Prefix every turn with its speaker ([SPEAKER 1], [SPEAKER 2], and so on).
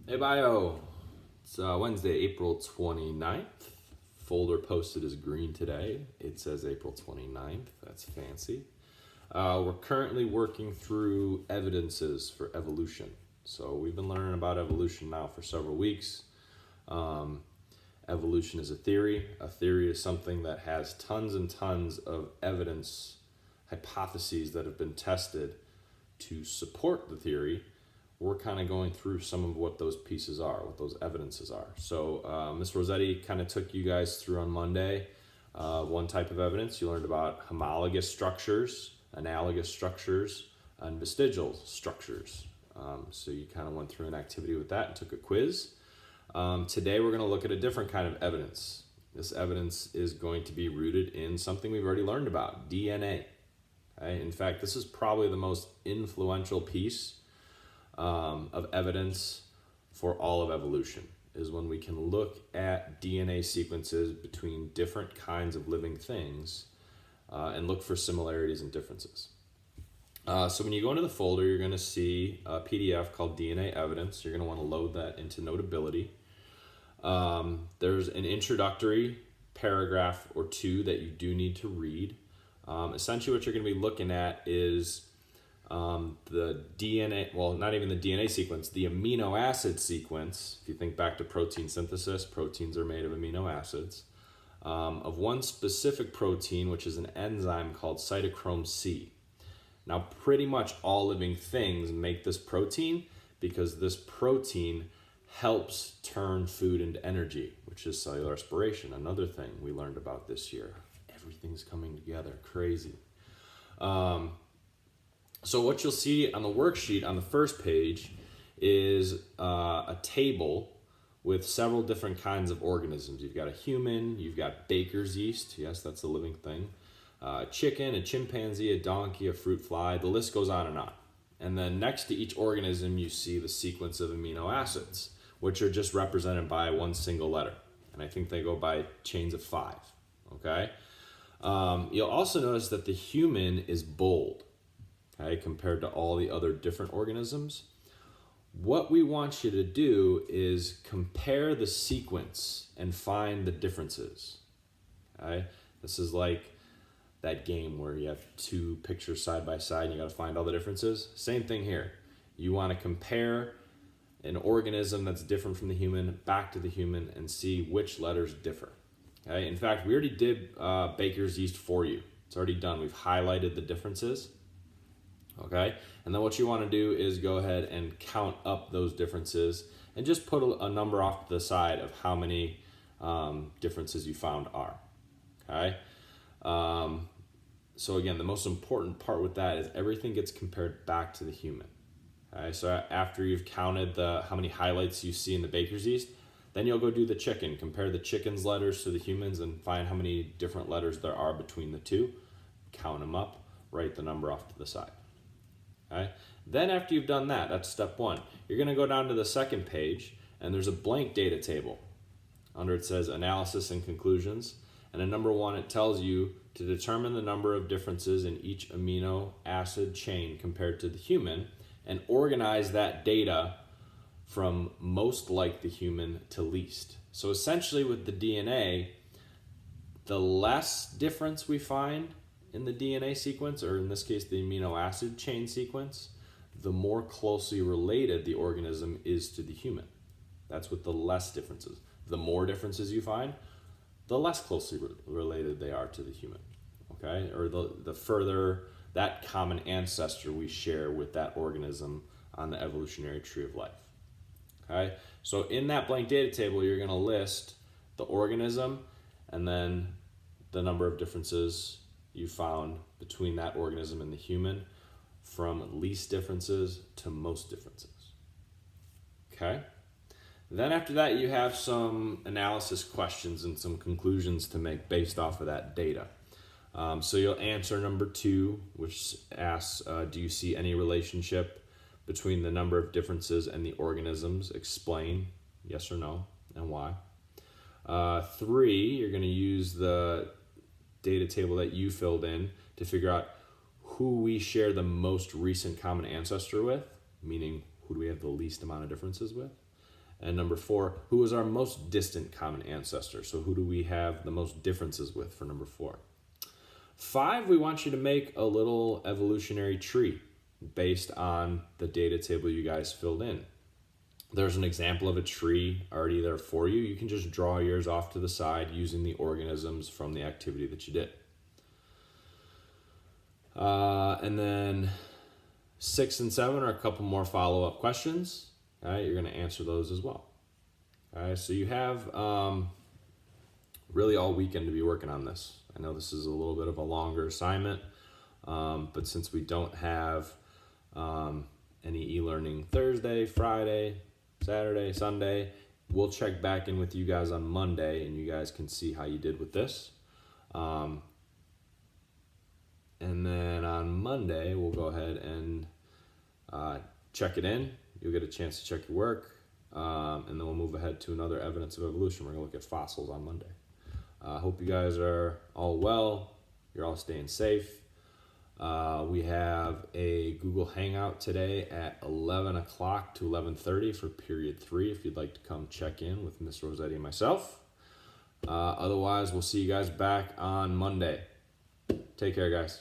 [SPEAKER 1] Hey Bio, it's Wednesday, April 29th. Folder posted is green today. It says April 29th. That's fancy. We're currently working through evidences for evolution. So we've been learning about evolution now for several weeks. Evolution is a theory. A theory is something that has tons and tons of evidence, hypotheses that have been tested to support the theory. We're kind of going through some of what those pieces are, what those evidences are. So Ms. Rossetti kind of took you guys through on Monday one type of evidence. You learned about homologous structures, analogous structures, and vestigial structures. So you kind of went through an activity with that and took a quiz. Today we're going to look at a different kind of evidence. This evidence is going to be rooted in something we've already learned about, DNA. Okay? In fact, this is probably the most influential piece of evidence for all of evolution, is when we can look at DNA sequences between different kinds of living things and look for similarities and differences. So when you go into the folder, you're going to see a PDF called DNA Evidence. You're going to want to load that into Notability. There's an introductory paragraph or two that you do need to read. Essentially what you're going to be looking at is the DNA, well, not even the DNA sequence, the amino acid sequence. If you think back to protein synthesis, proteins are made of amino acids, of one specific protein, which is an enzyme called cytochrome C. Now, pretty much all living things make this protein because this protein helps turn food into energy, which is cellular respiration, another thing we learned about this year. Everything's coming together, crazy. So what you'll see on the worksheet on the first page is a table with several different kinds of organisms. You've got a human, you've got baker's yeast, yes, that's a living thing, a chicken, a chimpanzee, a donkey, a fruit fly, the list goes on. And then next to each organism, you see the sequence of amino acids, which are just represented by one single letter. And I think they go by chains of 5, okay? You'll also notice that the human is bold. Okay, compared to all the other different organisms. What we want you to do is compare the sequence and find the differences. Okay, this is like that game where you have two pictures side by side and you got to find all the differences. Same thing here. You want to compare an organism that's different from the human back to the human and see which letters differ. Okay, in fact, we already did baker's yeast for you. It's already done. We've highlighted the differences. Okay, and then what you want to do is go ahead and count up those differences and just put a number off to the side of how many differences you found are. Okay, so again, the most important part with that is everything gets compared back to the human. Okay, so after you've counted how many highlights you see in the baker's yeast, then you'll go do the chicken, compare the chicken's letters to the humans and find how many different letters there are between the two, count them up, write the number off to the side. Okay. Then after you've done that, that's step 1. You're going to go down to the second page and there's a blank data table. Under it says analysis and conclusions. And in number 1, it tells you to determine the number of differences in each amino acid chain compared to the human and organize that data from most like the human to least. So essentially with the DNA, the less difference we find in the DNA sequence, or in this case the amino acid chain sequence, the more closely related the organism is to the human. That's with the less differences. The more differences you find, the less closely related they are to the human. Okay, or the further that common ancestor we share with that organism on the evolutionary tree of life. Okay, so in that blank data table, you're going to list the organism and then the number of differences you found between that organism and the human, from least differences to most differences. Okay? Then after that, you have some analysis questions and some conclusions to make based off of that data. So you'll answer number 2, which asks, do you see any relationship between the number of differences and the organisms? Explain, yes or no, and why. 3, you're going to use the data table that you filled in to figure out who we share the most recent common ancestor with, meaning who do we have the least amount of differences with. And number 4, who is our most distant common ancestor? So who do we have the most differences with for number 4? 5, we want you to make a little evolutionary tree based on the data table you guys filled in. There's an example of a tree already there for you. You can just draw yours off to the side using the organisms from the activity that you did. And then 6 and 7 are a couple more follow-up questions. All right, you're going to answer those as well. All right, so you have really all weekend to be working on this. I know this is a little bit of a longer assignment, but since we don't have any e-learning Thursday, Friday, Saturday, Sunday, we'll check back in with you guys on Monday, and you guys can see how you did with this. And then on Monday, we'll go ahead and check it in. You'll get a chance to check your work, and then we'll move ahead to another evidence of evolution. We're going to look at fossils on Monday. I hope you guys are all well. You're all staying safe. We have a Google Hangout today at 11 o'clock to 11:30 for period 3 if you'd like to come check in with Miss Rossetti and myself. Otherwise, we'll see you guys back on Monday. Take care, guys.